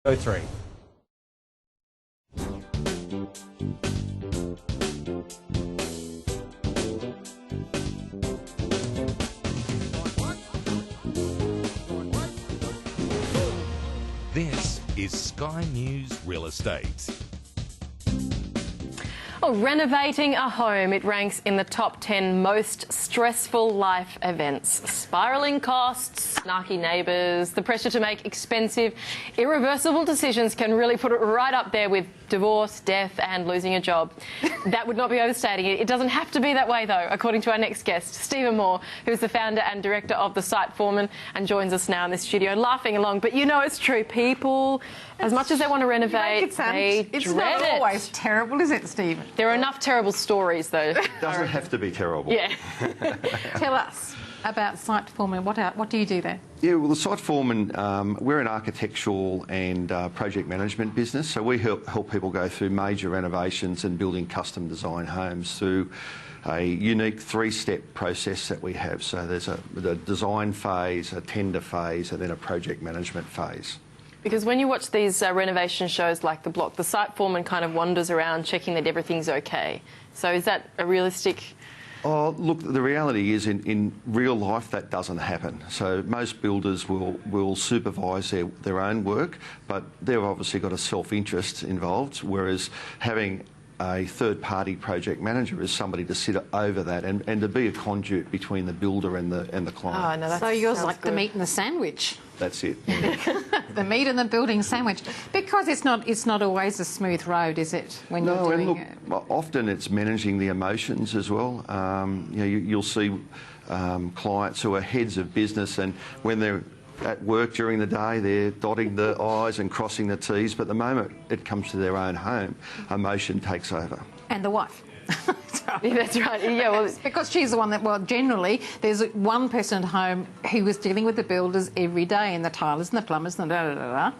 Go three. This is Sky News Real Estate. Well, renovating a home, it ranks in the top 10 most stressful life events. Spiralling costs, snarky neighbours, the pressure to make expensive, irreversible decisions can really put it right up there with divorce, death and losing a job. That would not be overstating it. It doesn't have to be that way, though, according to our next guest, Stephen Moore, who's the founder and director of The Site Foreman and joins us now in the studio, laughing along. But you know it's true. People, as much as they want to renovate, they it's dread not always terrible, is it, Stephen? There are enough terrible stories, though. It doesn't have to be terrible. Yeah. Tell us about Site Foreman. What do you do there? Yeah, well, the Site Foreman, we're an architectural and project management business, so we help people go through major renovations and building custom design homes through a unique three-step process that we have. So there's the design phase, a tender phase, and then a project management phase. Because when you watch these renovation shows like The Block, the Site Foreman kind of wanders around checking that everything's okay. So is that a realistic... Oh, look, the reality is in real life that doesn't happen. So most builders will supervise their own work, but they've obviously got a self-interest involved, whereas having a third-party project manager is somebody to sit over that and to be a conduit between the builder and the client. Oh, no, So yours like good. The meat and the sandwich. That's it. The meat and the building sandwich. Because it's not always a smooth road, is it? When no, you're doing and look, well, often it's managing the emotions as well. You'll see clients who are heads of business, and when they're at work during the day, they're dotting the I's and crossing the T's, but the moment it comes to their own home, emotion takes over. And the wife. Yeah, that's right. Yeah, well, because she's the one that, well, generally, there's one person at home who was dealing with the builders every day and the tilers and the plumbers and da-da-da-da.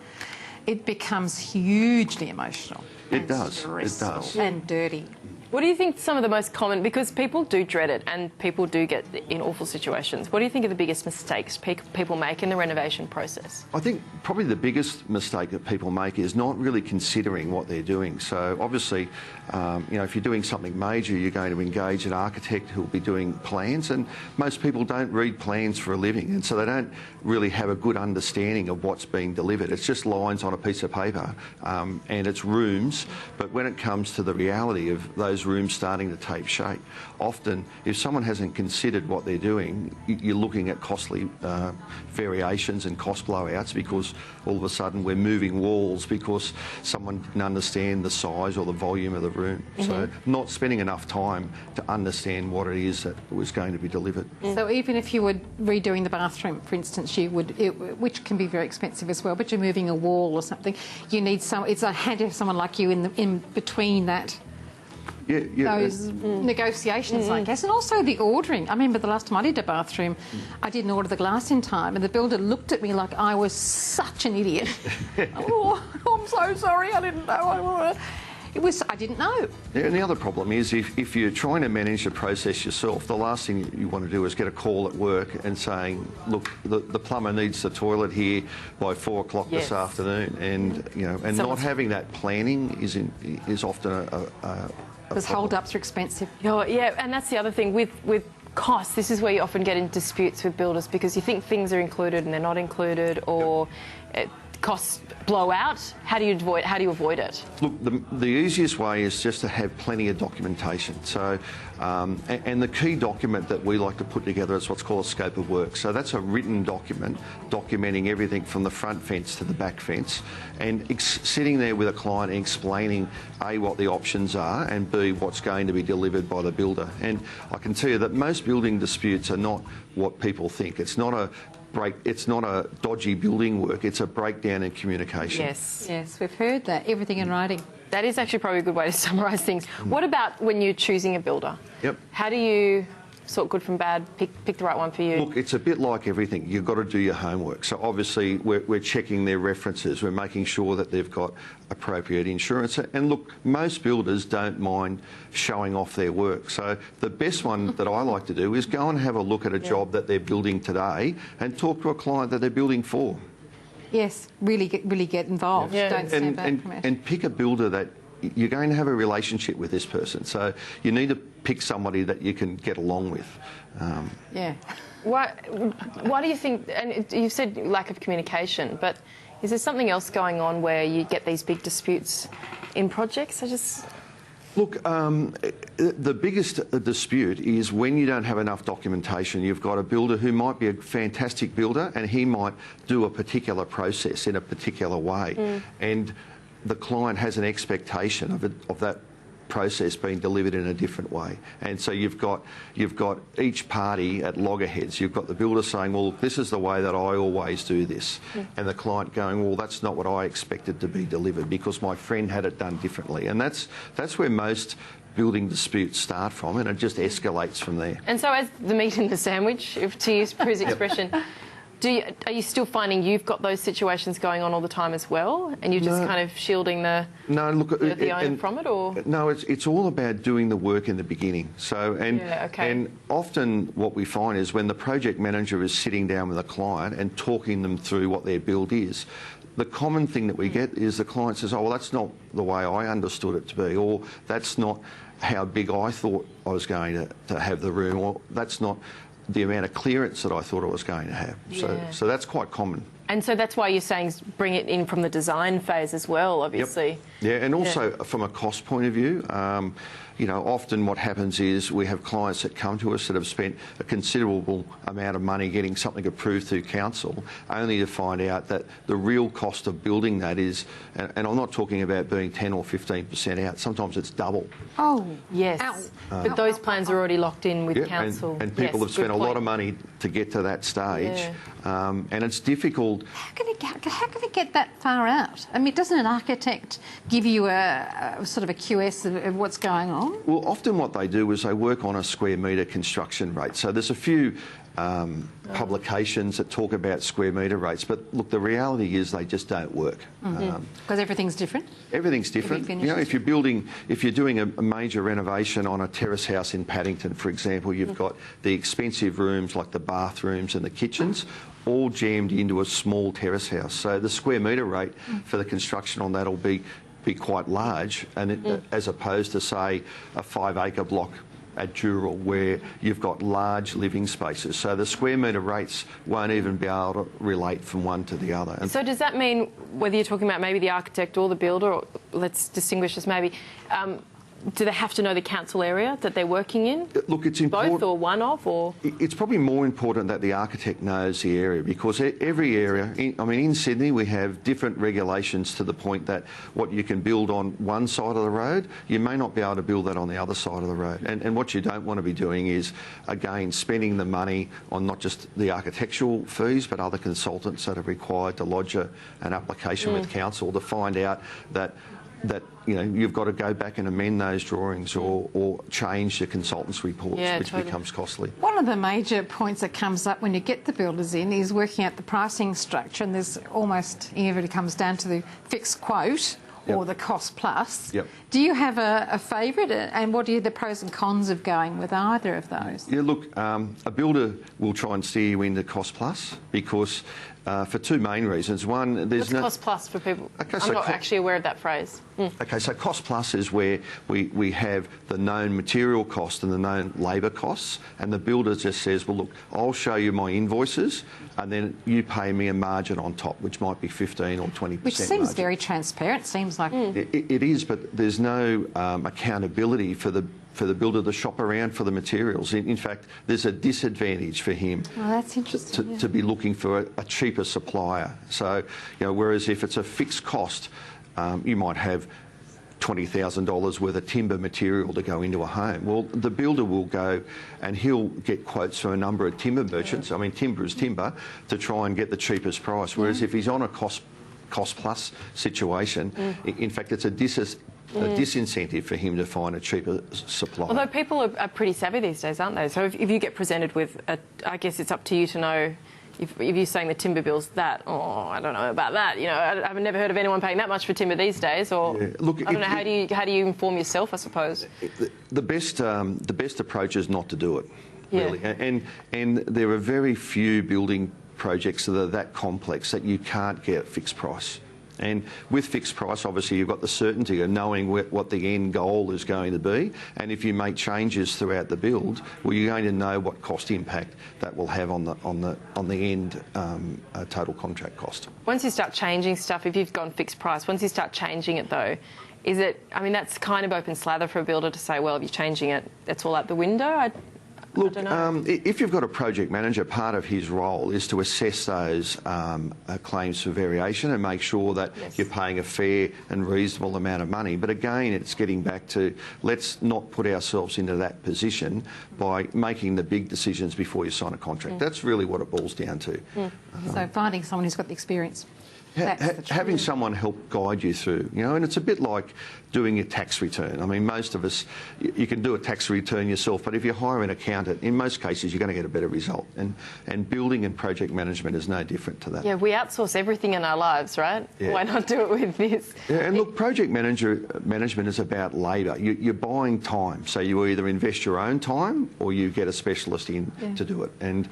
It becomes hugely emotional. It does. It does. And dirty. what do you think some of the most common, because people do dread it and people do get in awful situations, what do you think are the biggest mistakes people make in the renovation process? I think probably the biggest mistake that people make is not really considering what they're doing. So obviously, if you're doing something major, you're going to engage an architect who will be doing plans, and most people don't read plans for a living, and so they don't really have a good understanding of what's being delivered. It's just lines on a piece of paper, and it's rooms, but when it comes to the reality of those rooms starting to take shape, often if someone hasn't considered what they're doing, you're looking at costly variations and cost blowouts, because all of a sudden we're moving walls because someone didn't understand the size or the volume of the room. Mm-hmm. So not spending enough time to understand what it is that was going to be delivered. Mm. So even if you were redoing the bathroom, for instance, you would, which can be very expensive as well, but you're moving a wall or something, you need it's a hand to have someone like you in between that. Those negotiations, I guess, and also the ordering. I remember the last time I did a bathroom, I didn't order the glass in time, and the builder looked at me like I was such an idiot. Oh, I'm so sorry, I didn't know. I didn't know. Yeah, and the other problem is if you're trying to manage the process yourself, the last thing you want to do is get a call at work and saying, look, the plumber needs the toilet here by 4 o'clock this afternoon, and not having that planning is often because hold-ups are expensive. Yeah, and that's the other thing with costs. This is where you often get in disputes with builders because you think things are included and they're not included, or costs blow out. How do you avoid it? Look, the easiest way is just to have plenty of documentation. So, and the key document that we like to put together is what's called a scope of work. So that's a written document documenting everything from the front fence to the back fence, and sitting there with a client and explaining A, what the options are, and B, what's going to be delivered by the builder. And I can tell you that most building disputes are not what people think. It's not a dodgy building work, it's a breakdown in communication. Yes, we've heard that. Everything in writing. That is actually probably a good way to summarise things. What about when you're choosing a builder? Yep. How do you sort good from bad, pick the right one for you? Look, it's a bit like everything. You've got to do your homework. So obviously we're checking their references. We're making sure that they've got appropriate insurance. And look, most builders don't mind showing off their work. So the best one that I like to do is go and have a look at a job that they're building today and talk to a client that they're building for. Yes, really get involved. Yeah. Don't stand back from it. And pick a builder that you're going to have a relationship with this person. So you need to pick somebody that you can get along with. Yeah. Why do you think, and you've said lack of communication, but is there something else going on where you get these big disputes in projects? Look, the biggest dispute is when you don't have enough documentation. You've got a builder who might be a fantastic builder and he might do a particular process in a particular way. And the client has an expectation of that process being delivered in a different way. And so you've got each party at loggerheads. You've got the builder saying, well, this is the way that I always do this. And the client going, well, that's not what I expected to be delivered because my friend had it done differently. And that's where most building disputes start from, and it just escalates from there. And so as the meat in the sandwich, to use Prue's expression, are you still finding you've got those situations going on all the time as well, and you're just kind of shielding the owner from it, or no? It's all about doing the work in the beginning. So and often what we find is when the project manager is sitting down with a client and talking them through what their build is, the common thing that we get is the client says, oh, well, that's not the way I understood it to be, or that's not how big I thought I was going to have the room, or that's not the amount of clearance that I thought I was going to have. So that's quite common. And so that's why you're saying bring it in from the design phase as well, obviously. Yep. Yeah, and also from a cost point of view, you know, often what happens is we have clients that come to us that have spent a considerable amount of money getting something approved through council, only to find out that the real cost of building that is, and I'm not talking about being 10 or 15% out, sometimes it's double. Oh, yes. But those plans are already locked in with council. And people have spent a lot of money to get to that stage, and it's difficult. How can it get that far out? I mean, doesn't an architect give you a sort of a QS of what's going on? Well, often what they do is they work on a square metre construction rate. So there's a few publications that talk about square metre rates, but look, the reality is they just don't work. Because everything's different? Everything's different. You know, if you're doing a major renovation on a terrace house in Paddington, for example, you've got the expensive rooms like the bathrooms and the kitchens all jammed into a small terrace house. So the square metre rate for the construction on that will be quite large, and as opposed to, say, a 5-acre block at Dural where you've got large living spaces. So the square metre rates won't even be able to relate from one to the other. And so does that mean, whether you're talking about maybe the architect or the builder, or let's distinguish this maybe, do they have to know the council area that they're working in? Look, it's important. Both or one of, or? It's probably more important that the architect knows the area, because every area, in Sydney we have different regulations to the point that what you can build on one side of the road, you may not be able to build that on the other side of the road. And what you don't want to be doing is, again, spending the money on not just the architectural fees, but other consultants that are required to lodge an application with council to find out that you know, you've got to go back and amend those drawings or change the consultants' reports, which becomes costly. One of the major points that comes up when you get the builders in is working out the pricing structure, and there's almost everybody comes down to the fixed quote or the cost plus. Do you have a favourite, and what are the pros and cons of going with either of those? Yeah, look, a builder will try and steer you into cost plus because for two main reasons. One, there's What's cost plus for people? I'm not actually aware of that phrase. Okay, so cost plus is where we have the known material cost and the known labour costs, and the builder just says, well, look, I'll show you my invoices, and then you pay me a margin on top, which might be 15 or 20%. Which seems very transparent. Seems like it is, but there's no accountability for the builder to shop around for the materials. In fact, there's a disadvantage for him that's interesting, to be looking for a cheaper supplier. So, you know, whereas if it's a fixed cost, you might have $20,000 worth of timber material to go into a home. Well, the builder will go and he'll get quotes from a number of timber merchants. I mean, timber is timber, to try and get the cheapest price. Whereas if he's on a cost plus situation, in fact, it's a disincentive for him to find a cheaper supplier. Although people are pretty savvy these days, aren't they? So if you get presented with, I guess it's up to you to know. If you're saying the timber bill's that, I don't know about that. You know, I've never heard of anyone paying that much for timber these days. Or look, I don't know, how do you inform yourself, I suppose? The best approach is not to do it. Really, and there are very few building projects that are that complex that you can't get at fixed price. And with fixed price, obviously, you've got the certainty of knowing what the end goal is going to be. And if you make changes throughout the build, well, you're going to know what cost impact that will have on the end total contract cost. Once you start changing stuff, if you've gone fixed price, once you start changing it though, is it? I mean, that's kind of open slather for a builder to say, well, if you're changing it, that's all out the window. Look, I don't know. If you've got a project manager, part of his role is to assess those claims for variation and make sure that you're paying a fair and reasonable amount of money. But again, it's getting back to let's not put ourselves into that position by making the big decisions before you sign a contract. That's really what it boils down to. So finding someone who's got the experience. Having someone help guide you through, and it's a bit like doing your tax return. I mean, most of us, you can do a tax return yourself, but if you hire an accountant, in most cases, you're going to get a better result. And building and project management is no different to that. Yeah, we outsource everything in our lives, right? Yeah. Why not do it with this? Yeah, and look, project management is about labour. You're buying time, so you either invest your own time or you get a specialist in to do it. And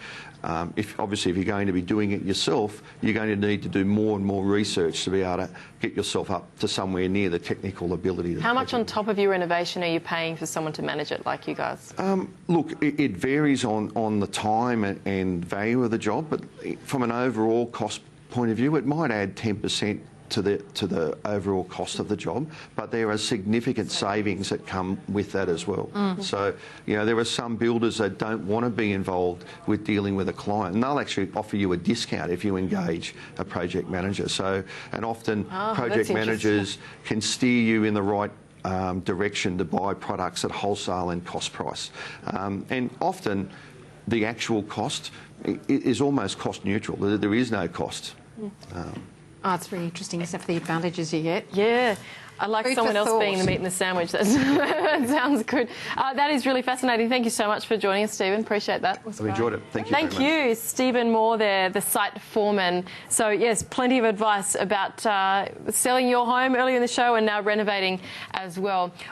if you're going to be doing it yourself, you're going to need to do more and more research to be able to get yourself up to somewhere near the technical ability. How much on top of your renovation are you paying for someone to manage it like you guys? Look, it varies on the time and value of the job, but from an overall cost point of view, it might add 10% to the overall cost of the job, but there are significant savings that come with that as well. So, there are some builders that don't want to be involved with dealing with a client, and they'll actually offer you a discount if you engage a project manager. So, and often project managers can steer you in the right direction to buy products at wholesale and cost price. And often the actual cost is almost cost neutral. There is no cost. Oh, it's really interesting, except for the advantages you get. Yeah. I like Food someone for else thought. being the meat in the sandwich. That sounds good. That is really fascinating. Thank you so much for joining us, Stephen. Appreciate that. I've enjoyed it. Thank you very much. Thank you, Stephen Moore there, the site foreman. So, yes, plenty of advice about selling your home earlier in the show and now renovating as well.